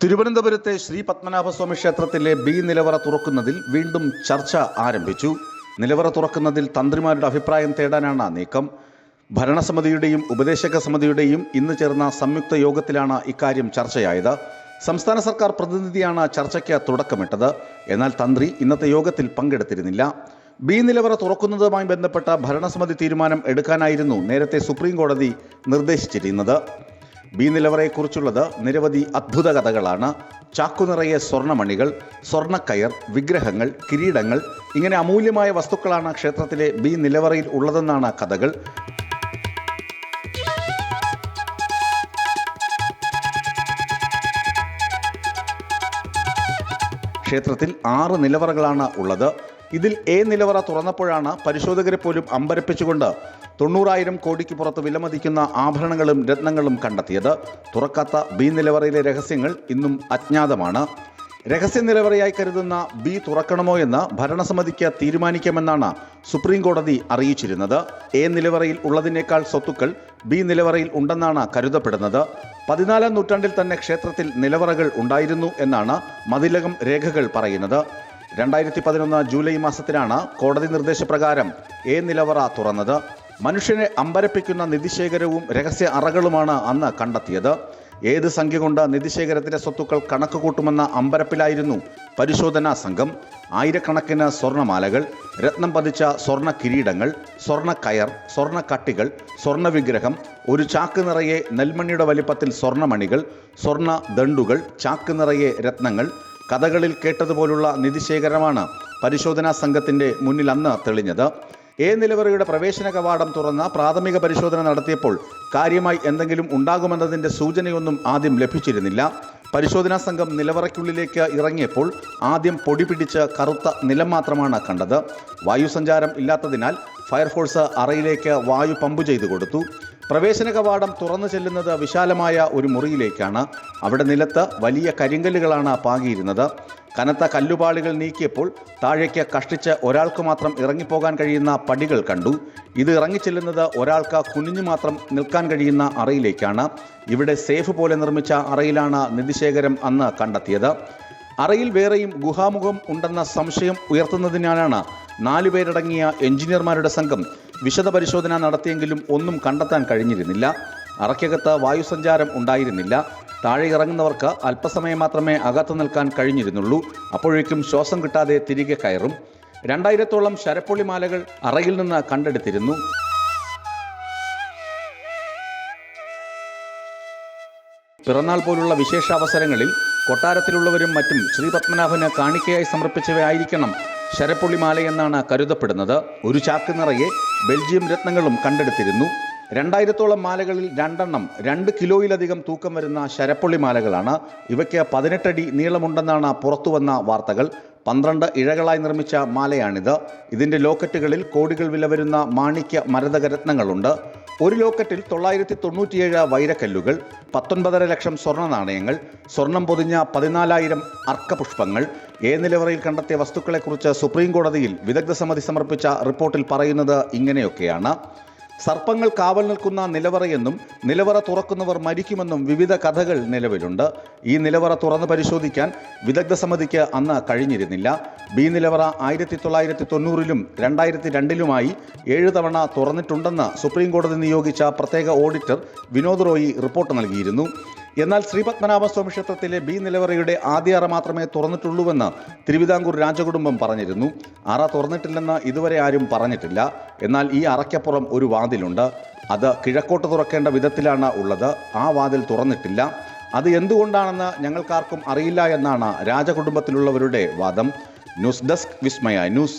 തിരുവനന്തപുരത്തെ ശ്രീ പത്മനാഭസ്വാമി ക്ഷേത്രത്തിലെ ബി നിലവറ തുറക്കുന്നതിൽ വീണ്ടും ചർച്ച ആരംഭിച്ചു. നിലവറ തുറക്കുന്നതിൽ തന്ത്രിമാരുടെ അഭിപ്രായം തേടാനാണ് നീക്കം. ഭരണസമിതിയുടെയും ഉപദേശക സമിതിയുടെയും ഇന്ന് ചേർന്ന സംയുക്ത യോഗത്തിലാണ് ഇക്കാര്യം ചർച്ചയായത്. സംസ്ഥാന സർക്കാർ പ്രതിനിധിയാണ് ചർച്ചയ്ക്ക് തുടക്കമിട്ടത്. എന്നാൽ തന്ത്രി ഇന്നത്തെ യോഗത്തിൽ പങ്കെടുത്തിരുന്നില്ല. ബി നിലവറ തുറക്കുന്നതുമായി ബന്ധപ്പെട്ട ഭരണസമിതി തീരുമാനം എടുക്കാനായിരുന്നു നേരത്തെ സുപ്രീം കോടതി നിർദ്ദേശിച്ചിരുന്നത്. ബി നിലവറയെക്കുറിച്ചുള്ളത് നിരവധി അദ്ഭുത കഥകളാണ്. ചാക്കുനിറയെ സ്വർണ്ണമണികൾ, സ്വർണ്ണക്കയർ, വിഗ്രഹങ്ങൾ, കിരീടങ്ങൾ, ഇങ്ങനെ അമൂല്യമായ വസ്തുക്കളാണ് ക്ഷേത്രത്തിലെ ബി നിലവറയിൽ ഉള്ളതെന്നാണ് കഥകൾ. ക്ഷേത്രത്തിൽ 6 നിലവറകളാണ് ഉള്ളത്. ഇതിൽ എ നിലവറ തുറന്നപ്പോഴാണ് പരിശോധകരെ പോലും അമ്പരപ്പിച്ചുകൊണ്ട് 90,000 കോടിക്ക് പുറത്ത് വിലമതിക്കുന്ന ആഭരണങ്ങളും രത്നങ്ങളും കണ്ടെത്തിയത്. തുറക്കാത്ത ബി നിലവറയിലെ രഹസ്യങ്ങൾ ഇന്നും അജ്ഞാതമാണ്. രഹസ്യ നിലവറയായി കരുതുന്ന ബി തുറക്കണമോ എന്ന് ഭരണസമിതിക്ക് തീരുമാനിക്കാമെന്നാണ് സുപ്രീം കോടതി അറിയിച്ചിരുന്നത്. എ നിലവറയിൽ ഉള്ളതിനേക്കാൾ സ്വത്തുക്കൾ ബി നിലവറയിൽ ഉണ്ടെന്നാണ് കരുതപ്പെടുന്നത്. 14-ാം നൂറ്റാണ്ടിൽ തന്നെ ക്ഷേത്രത്തിൽ നിലവറകൾ ഉണ്ടായിരുന്നു എന്നാണ് മതിലകം രേഖകൾ പറയുന്നത്. 2011 ജൂലൈ മാസത്തിലാണ് കോടതി നിർദ്ദേശപ്രകാരം എ നിലവറ തുറന്നത്. മനുഷ്യനെ അമ്പരപ്പിക്കുന്ന നിധിശേഖരവും രഹസ്യ അറകളുമാണ് അന്ന് കണ്ടെത്തിയത്. ഏത് സംഖ്യ കൊണ്ട് നിധിശേഖരത്തിലെ സ്വത്തുക്കൾ കണക്ക് കൂട്ടുമെന്ന അമ്പരപ്പിലായിരുന്നു പരിശോധനാ സംഘം. ആയിരക്കണക്കിന് സ്വർണ്ണമാലകൾ, രത്നം പതിച്ച സ്വർണ്ണ കിരീടങ്ങൾ, സ്വർണ്ണക്കയർ, സ്വർണ്ണക്കട്ടികൾ, സ്വർണ്ണ വിഗ്രഹം, ഒരു ചാക്ക് നിറയെ നെൽമണിയുടെ വലിപ്പത്തിൽ സ്വർണ്ണമണികൾ, സ്വർണ്ണ ദണ്ടുകൾ, ചാക്ക് നിറയെ രത്നങ്ങൾ, കഥകളിൽ കേട്ടതുപോലുള്ള നിധിശേഖരമാണ് പരിശോധനാ സംഘത്തിൻ്റെ മുന്നിൽ അന്ന് തെളിഞ്ഞത്. എ നിലവറയുടെ പ്രവേശന കവാടം തുറന്ന പ്രാഥമിക പരിശോധന നടത്തിയപ്പോൾ കാര്യമായി എന്തെങ്കിലും ഉണ്ടാകുമെന്നതിൻ്റെ സൂചനയൊന്നും ആദ്യം ലഭിച്ചിരുന്നില്ല. പരിശോധനാ സംഘം നിലവറയ്ക്കുള്ളിലേക്ക് ഇറങ്ങിയപ്പോൾ ആദ്യം പൊടി പിടിച്ച് കറുത്ത നിലം മാത്രമാണ് കണ്ടത്. വായുസഞ്ചാരം ഇല്ലാത്തതിനാൽ ഫയർഫോഴ്സ് അറയിലേക്ക് വായു പമ്പ് ചെയ്തു കൊടുത്തു. പ്രവേശന കവാടം തുറന്നു ചെല്ലുന്നത് വിശാലമായ ഒരു മുറിയിലേക്കാണ്. അവിടെ നിലത്ത് വലിയ കരിങ്കല്ലുകളാണ് പാകിയിരുന്നത്. കനത്ത കല്ലുപാളികൾ നീക്കിയപ്പോൾ താഴേക്ക് കഷ്ടിച്ച് ഒരാൾക്ക് മാത്രം ഇറങ്ങിപ്പോകാൻ കഴിയുന്ന പടികൾ കണ്ടു. ഇത് ഇറങ്ങിച്ചെല്ലുന്നത് ഒരാൾക്ക് കുനിഞ്ഞു മാത്രം നിൽക്കാൻ കഴിയുന്ന അറയിലേക്കാണ്. ഇവിടെ സേഫ് പോലെ നിർമ്മിച്ച അറയിലാണ് നിധിശേഖരം അന്ന് കണ്ടെത്തിയത്. അറയിൽ വേറെയും ഗുഹാമുഖം ഉണ്ടെന്ന സംശയം ഉയർത്തുന്നതിനാലാണ് 4 പേരടങ്ങിയ എഞ്ചിനീയർമാരുടെ സംഘം വിശദ പരിശോധന നടത്തിയെങ്കിലും ഒന്നും കണ്ടെത്താൻ കഴിഞ്ഞിരുന്നില്ല. അറയ്ക്കകത്ത് വായുസഞ്ചാരം ഉണ്ടായിരുന്നില്ല. താഴെ ഇറങ്ങുന്നവർക്ക് അല്പസമയം മാത്രമേ അകത്ത് നിൽക്കാൻ കഴിഞ്ഞിരുന്നുള്ളൂ. അപ്പോഴേക്കും ശ്വാസം കിട്ടാതെ തിരികെ കയറും. 2000-ഓളം ശരപ്പൊളി മാലകൾ അറയിൽ നിന്ന് കണ്ടെടുത്തിരുന്നു. പിറന്നാൾ പോലുള്ള വിശേഷാവസരങ്ങളിൽ കൊട്ടാരത്തിലുള്ളവരും മറ്റും ശ്രീ പത്മനാഭന് കാണിക്കയായി സമർപ്പിച്ചവയായിരിക്കണം ശരപ്പൊളി മാലയെന്നാണ് കരുതപ്പെടുന്നത്. ഒരു ചാക്ക് നിറയെ ബെൽജിയം രത്നങ്ങളും കണ്ടെടുത്തിരുന്നു. 2000-ഓളം മാലകളിൽ 2 എണ്ണം 2 കിലോയിലധികം തൂക്കം വരുന്ന ശരപ്പൊളി മാലകളാണ്. ഇവയ്ക്ക് 18 അടി നീളമുണ്ടെന്നാണ് പുറത്തുവന്ന വാർത്തകൾ. 12 ഇഴകളായി നിർമ്മിച്ച മാലയാണിത്. ഇതിൻ്റെ ലോക്കറ്റുകളിൽ കോടികൾ വില വരുന്ന മാണിക്യ മരതക രത്നങ്ങളുണ്ട്. ഒരു ലോക്കറ്റിൽ 997 വൈരക്കല്ലുകൾ, 19.5 ലക്ഷം സ്വർണ്ണ നാണയങ്ങൾ, സ്വർണം പൊതിഞ്ഞ 14,000 അർക്കപുഷ്പങ്ങൾ. എ നിലവറയിൽ കണ്ടെത്തിയ വസ്തുക്കളെക്കുറിച്ച് സുപ്രീം കോടതിയിൽ വിദഗ്ധ സമിതി സമർപ്പിച്ച റിപ്പോർട്ടിൽ പറയുന്നത് ഇങ്ങനെയൊക്കെയാണ്. സർപ്പങ്ങൾ കാവൽ നിൽക്കുന്ന നിലവറയെന്നും നിലവറ തുറക്കുന്നവർ മരിക്കുമെന്നും വിവിധ കഥകൾ നിലവിലുണ്ട്. ഈ നിലവറ തുറന്ന് പരിശോധിക്കാൻ വിദഗ്ധ സമിതിക്ക് അന്ന് കഴിഞ്ഞിരുന്നില്ല. ബി നിലവറ 1990-ലും 2002-ലുമായി 7 തവണ തുറന്നിട്ടുണ്ടെന്ന് സുപ്രീം കോടതി നിയോഗിച്ച പ്രത്യേക ഓഡിറ്റർ വിനോദ് റോയി റിപ്പോർട്ട് നൽകിയിരുന്നു. എന്നാൽ ശ്രീ പത്മനാഭസ്വാമി ക്ഷേത്രത്തിലെ ബി നിലവറയുടെ ആദ്യ അറ മാത്രമേ തുറന്നിട്ടുള്ളൂവെന്ന് തിരുവിതാംകൂർ രാജകുടുംബം പറഞ്ഞിരുന്നു. അറ തുറന്നിട്ടില്ലെന്ന് ഇതുവരെ ആരും പറഞ്ഞിട്ടില്ല. എന്നാൽ ഈ അറയ്ക്കപ്പുറം ഒരു വാതിലുണ്ട്. അത് കിഴക്കോട്ട് തുറക്കേണ്ട വിധത്തിലാണ് ഉള്ളത്. ആ വാതിൽ തുറന്നിട്ടില്ല. അത് എന്തുകൊണ്ടാണെന്ന് ഞങ്ങൾക്കാർക്കും അറിയില്ല എന്നാണ് രാജകുടുംബത്തിലുള്ളവരുടെ വാദം. ന്യൂസ് ഡെസ്ക് വിസ്മയ ന്യൂസ്.